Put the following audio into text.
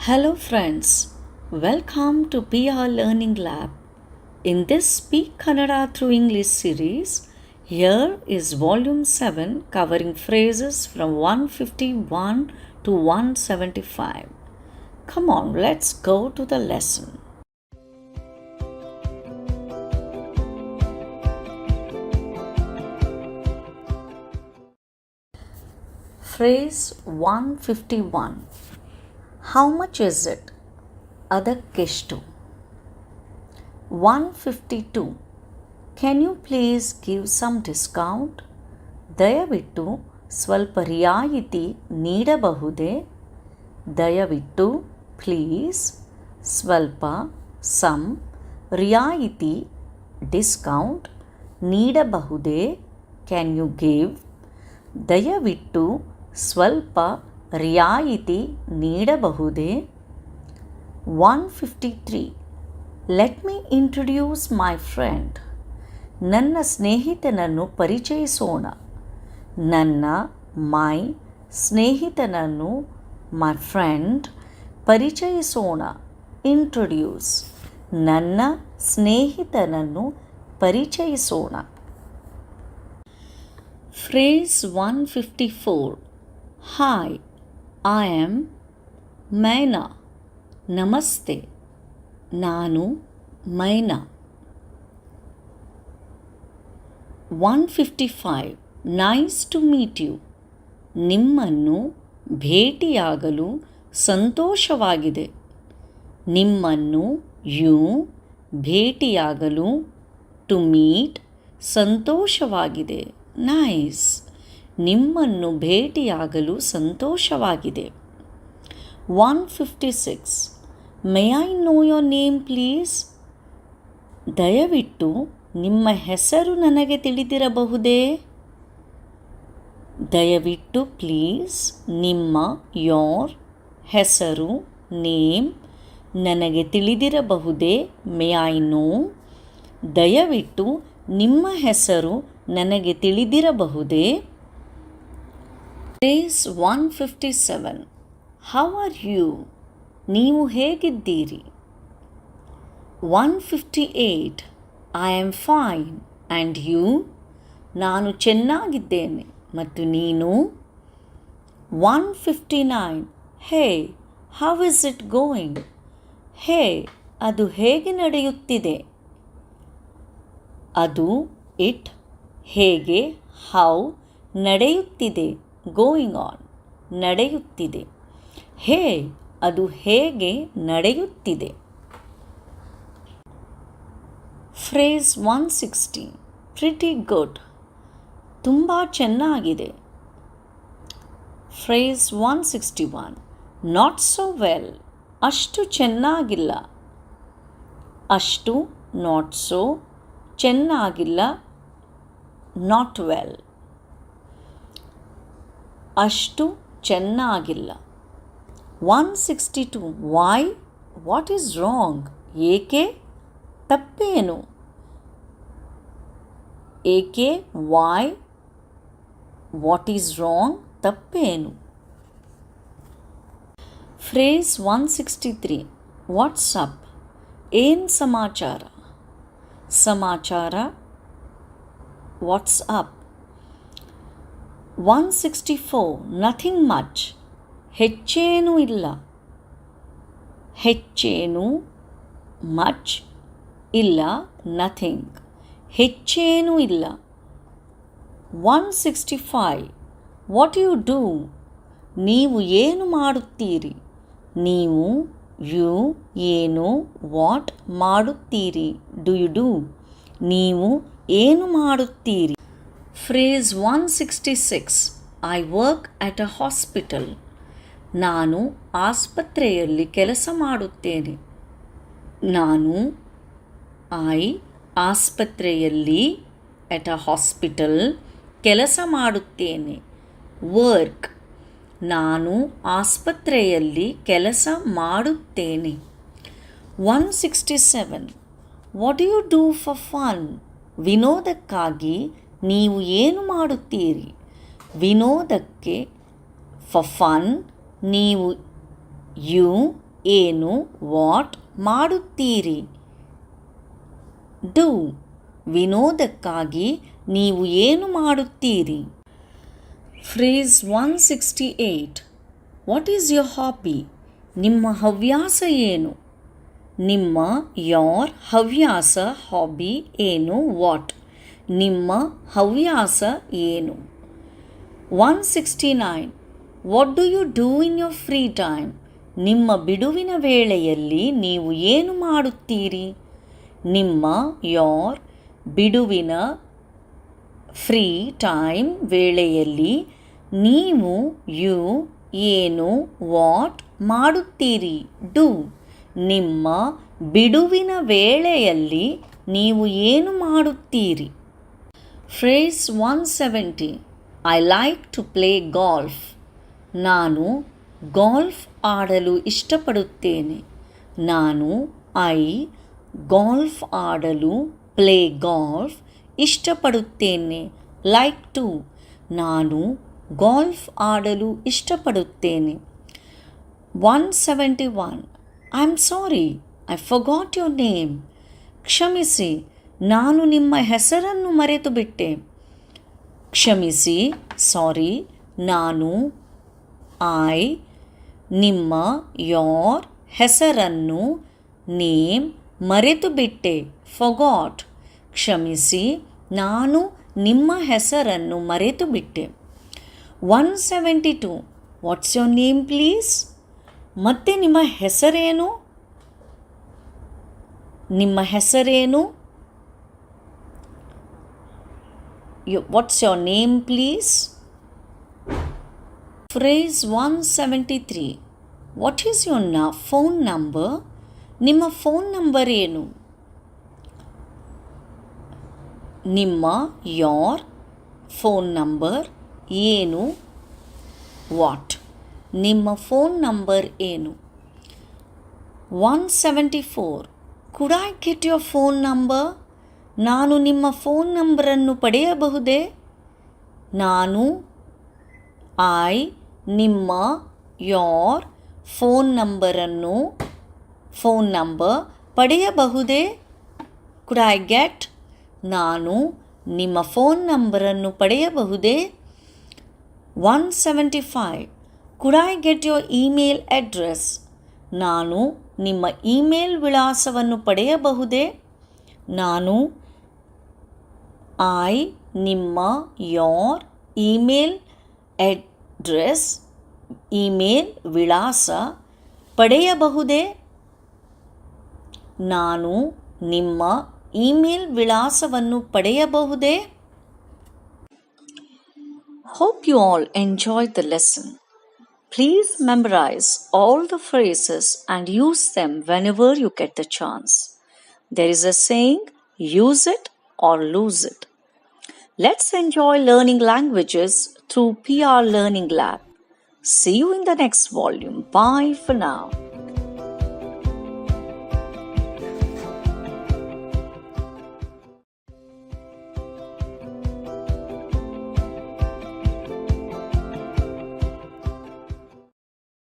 Hello friends, welcome to PR Learning Lab. In this Speak Kannada through English series, here is volume 7 covering phrases from 151 to 175. Come on, let's go to the lesson. Phrase 151. How much is it? ಅದಕ್ಕೆಷ್ಟು? 152. Can you please give some discount? ದಯವಿಟ್ಟು ಸ್ವಲ್ಪ ರಿಯಾಯಿತಿ ನೀಡಬಹುದೇ? ದಯವಿಟ್ಟು please ಸ್ವಲ್ಪ some ರಿಯಾಯಿತಿ discount ನೀಡಬಹುದೇ? Can you give? ದಯವಿಟ್ಟು ಸ್ವಲ್ಪ ರಿಯಾಯಿತಿ ನೀಡಬಹುದೇ? 153. Let me introduce my friend. ನನ್ನ ಸ್ನೇಹಿತನನ್ನು ಪರಿಚಯಿಸೋಣ. ನನ್ನ ಮೈ ಸ್ನೇಹಿತನನ್ನು ಮೈ ಫ್ರೆಂಡ್ ಪರಿಚಯಿಸೋಣ. ಇಂಟ್ರೊಡ್ಯೂಸ್ ನನ್ನ ಸ್ನೇಹಿತನನ್ನು ಪರಿಚಯಿಸೋಣ. Phrase 154. Hi, I am Maina. ನಮಸ್ತೆ, ನಾನು ಮೈನಾ. 155. Nice to meet you. ನಿಮ್ಮನ್ನು ಭೇಟಿಯಾಗಲು ಸಂತೋಷವಾಗಿದೆ. ನಿಮ್ಮನ್ನು ಯು ಭೇಟಿಯಾಗಲು ಟು ಮೀಟ್ ಸಂತೋಷವಾಗಿದೆ. ನೈಸ್. ನಿಮ್ಮನ್ನು ಭೇಟಿಯಾಗಲು ಸಂತೋಷವಾಗಿದೆ. 156. May I know your name please? ದಯವಿಟ್ಟು ನಿಮ್ಮ ಹೆಸರು ನನಗೆ ತಿಳಿದಿರಬಹುದೇ? ದಯವಿಟ್ಟು ಪ್ಲೀಸ್ ನಿಮ್ಮ ಯೋರ್ ಹೆಸರು ನೇಮ್ ನನಗೆ ತಿಳಿದಿರಬಹುದೇ? ಮೇ ಐ ನೋ ದಯವಿಟ್ಟು ನಿಮ್ಮ ಹೆಸರು ನನಗೆ ತಿಳಿದಿರಬಹುದೇ? Phrase 157. How are you? ನೀವು ಹೇಗಿದ್ದೀರಿ? 158. I am fine and you? ನಾನು ಚೆನ್ನಾಗಿದ್ದೇನೆ ಮತ್ತು ನೀನು? 159. Hey, how is it going? Hey, ಅದು ಹೇಗೆ ನಡೆಯುತ್ತಿದೆ? ಅದು ಇಟ್ ಹೇಗೆ, ಹೌ ನಡೆಯುತ್ತಿದೆ, ಗೋಯಿಂಗ್ ಆನ್ ನಡೆಯುತ್ತಿದೆ. ಹೇ ಅದು ಹೇಗೆ ನಡೆಯುತ್ತಿದೆ. Phrase 160. Pretty good. ತುಂಬ ಚೆನ್ನಾಗಿದೆ. Phrase 161. Not so well. ಅಷ್ಟು ಚೆನ್ನಾಗಿಲ್ಲ. ಅಷ್ಟು not so ಚೆನ್ನಾಗಿಲ್ಲ not well. ಅಷ್ಟು ಚೆನ್ನಾಗಿಲ್ಲ. 162. Why? What is wrong? ಏಕೆ? ತಪ್ಪೇನು? ಏಕೆ? Why? What is wrong? ತಪ್ಪೇನು? Phrase 163. What's up? ಏನು ಸಮಾಚಾರ? ಸಮಾಚಾರ What's up? 164. Nothing much. ಹೆಚ್ಚೇನೂ ಇಲ್ಲ. ಹೆಚ್ಚೇನು ಮಚ್ ಇಲ್ಲ ನಥಿಂಗ್. ಹೆಚ್ಚೇನೂ ಇಲ್ಲ. 165. What you do? ನೀವು ಏನು ಮಾಡುತ್ತೀರಿ? ನೀವು ಯು ಏನು ವಾಟ್ ಮಾಡುತ್ತೀರಿ ಡು ಯು ಡೂ ನೀವು ಏನು ಮಾಡುತ್ತೀರಿ. Phrase 166. I work at a hospital. ನಾನು ಆಸ್ಪತ್ರೆಯಲ್ಲಿ ಕೆಲಸ ಮಾಡುತ್ತೇನೆ. ನಾನು ಆಸ್ಪತ್ರೆಯಲ್ಲಿ at a hospital ಕೆಲಸ ಮಾಡುತ್ತೇನೆ. ವರ್ಕ್ ನಾನು ಆಸ್ಪತ್ರೆಯಲ್ಲಿ ಕೆಲಸ ಮಾಡುತ್ತೇನೆ. 167. What do you do for fun? ವಿನೋದಕ್ಕಾಗಿ ನೀವು ಏನು ಮಾಡುತ್ತೀರಿ? ವಿನೋದಕ್ಕೆ for fun ನೀವು ಯು ಏನು ವಾಟ್ ಮಾಡುತ್ತೀರಿ. ಡೂ ವಿನೋದಕ್ಕಾಗಿ ನೀವು ಏನು ಮಾಡುತ್ತೀರಿ. Phrase 168 what is your hobby. ನಿಮ್ಮ ಹವ್ಯಾಸ ಏನು. ನಿಮ್ಮ ಯೋರ್ ಹವ್ಯಾಸ ಹಾಬಿ ಏನು ವಾಟ್. ನಿಮ್ಮ ಹವ್ಯಾಸ ಏನು. 169 what do you do in your free time. ನಿಮ್ಮ ಬಿಡುವಿನ ವೇಳೆಯಲ್ಲಿ ನೀವು ಏನು ಮಾಡುತ್ತೀರಿ. ನಿಮ್ಮ ಯೋರ್ ಬಿಡುವಿನ ಫ್ರೀ ಟೈಮ್ ವೇಳೆಯಲ್ಲಿ ನೀವು ಯು ಏನು ವಾಟ್ ಮಾಡುತ್ತೀರಿ. ಡೂ ನಿಮ್ಮ ಬಿಡುವಿನ ವೇಳೆಯಲ್ಲಿ ನೀವು ಏನು ಮಾಡುತ್ತೀರಿ. Phrase 170 I like to play golf. ನಾನು ಗಾಲ್ಫ್ ಆಡಲು ಇಷ್ಟಪಡುತ್ತೇನೆ. ನಾನು ಗಾಲ್ಫ್ ಆಡಲು ಪ್ಲೇ ಗಾಲ್ಫ್ ಇಷ್ಟಪಡುತ್ತೇನೆ. ಲೈಕ್ ಟು ನಾನು ಗಾಲ್ಫ್ ಆಡಲು ಇಷ್ಟಪಡುತ್ತೇನೆ. 171 I am sorry I forgot your name. ಕ್ಷಮಿಸಿ ನಾನು ನಿಮ್ಮ ಹೆಸರನ್ನು ಮರೆತು ಬಿಟ್ಟೆ. ಕ್ಷಮಿಸಿ ಸಾರಿ ನಾನು ನಿಮ್ಮ ಯೋರ್ ಹೆಸರನ್ನು ನೇಮ್ ಮರೆತು ಬಿಟ್ಟೆ. ಫರ್ಗಾಟ್ ಕ್ಷಮಿಸಿ ನಾನು ನಿಮ್ಮ ಹೆಸರನ್ನು ಮರೆತು ಬಿಟ್ಟೆ. 172 ವಾಟ್ಸ್ ಯೋರ್ ನೇಮ್ ಪ್ಲೀಸ್. ಮತ್ತೆ ನಿಮ್ಮ ಹೆಸರೇನು. ನಿಮ್ಮ ಹೆಸರೇನು. What's your name please. Phrase 173 what is your phone number. ನಿಮ್ಮ ಫೋನ್ ನಂಬರ್ ಏನು. ನಿಮ್ಮ ಯೋರ್ ಫೋನ್ ನಂಬರ್ ಏನು ವಾಟ್. ನಿಮ್ಮ ಫೋನ್ ನಂಬರ್ ಏನು. 174 could I get your phone number. ನಾನು ನಿಮ್ಮ ಫೋನ್ ನಂಬರನ್ನು ಪಡೆಯಬಹುದೇ. ನಾನು ನಿಮ್ಮ ಯೋರ್ ಫೋನ್ ನಂಬರ್ ಪಡೆಯಬಹುದೇ. ಕುಡ್ ಐ ಗೆಟ್ ನಾನು ನಿಮ್ಮ ಫೋನ್ ನಂಬರನ್ನು ಪಡೆಯಬಹುದೇ. 175 could I get your email address. ನಾನು ನಿಮ್ಮ ಇಮೇಲ್ ವಿಳಾಸವನ್ನು ಪಡೆಯಬಹುದೇ. ನಾನು ನಿಮ್ಮ ಯೋರ್ ಇಮೇಲ್ ಅಡ್ರೆಸ್ ಇಮೇಲ್ ವಿಳಾಸ ಪಡೆಯಬಹುದೇ. ನಾನು ನಿಮ್ಮ ಇಮೇಲ್ ವಿಳಾಸವನ್ನು ಪಡೆಯಬಹುದೇ. Hope you all enjoyed the lesson. Please memorize all the phrases and use them whenever you get the chance. There is a saying, use it or lose it. Let's enjoy learning languages through PR Learning Lab. See you in the next volume. Bye for now.